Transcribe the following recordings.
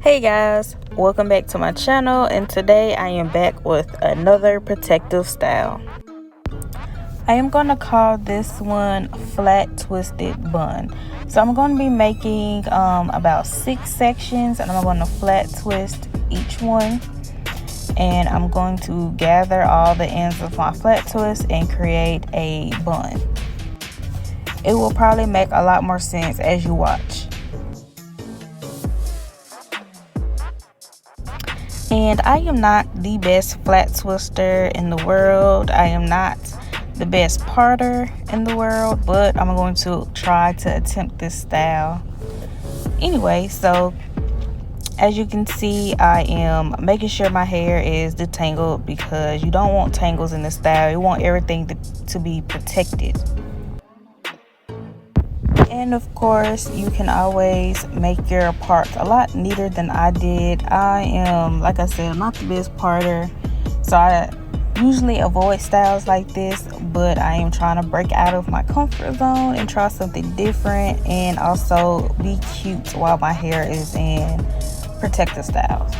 Hey guys, welcome back to my channel, and today I am back with another protective style. I am going to call this one flat twisted bun. So I'm going to be making about 6 sections, and I'm going to flat twist each one, and I'm going to gather all the ends of my flat twist and create a bun. It will probably make a lot more sense as you watch. And I am not the best flat twister in the world. I am not the best parter in the world, but I'm going to try to attempt this style. Anyway, so as you can see, I am making sure my hair is detangled because you don't want tangles in this style. You want everything to be protected. And of course, you can always make your parts a lot neater than I did. I am, like I said, I'm not the best parter, so I usually avoid styles like this, but I am trying to break out of my comfort zone and try something different and also be cute while my hair is in protective styles.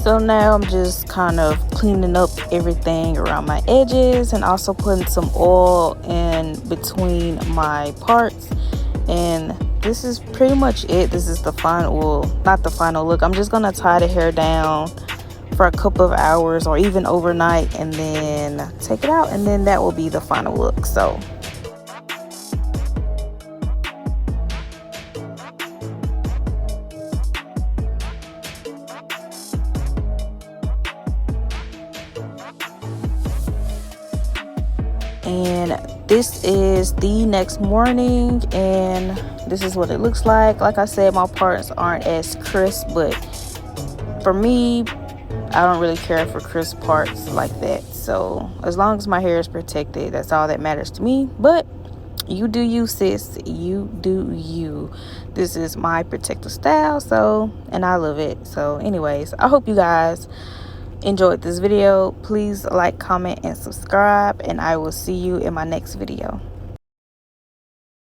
So now I'm just kind of cleaning up everything around my edges and also putting some oil in between my parts. And this is pretty much it. This is the final, well, not the final look. I'm just gonna tie the hair down for a couple of hours or even overnight and then take it out, and then that will be the final look. So and this is the next morning, and this is what it looks like. Like I said, my parts aren't as crisp, but for me, I don't really care for crisp parts like that. So as long as my hair is protected, that's all that matters to me. But you do you, sis. You do you. This is my protective style, so, and I love it. So anyways, I hope you guys enjoyed this video. Please like, comment, and subscribe, and I will see you in my next video.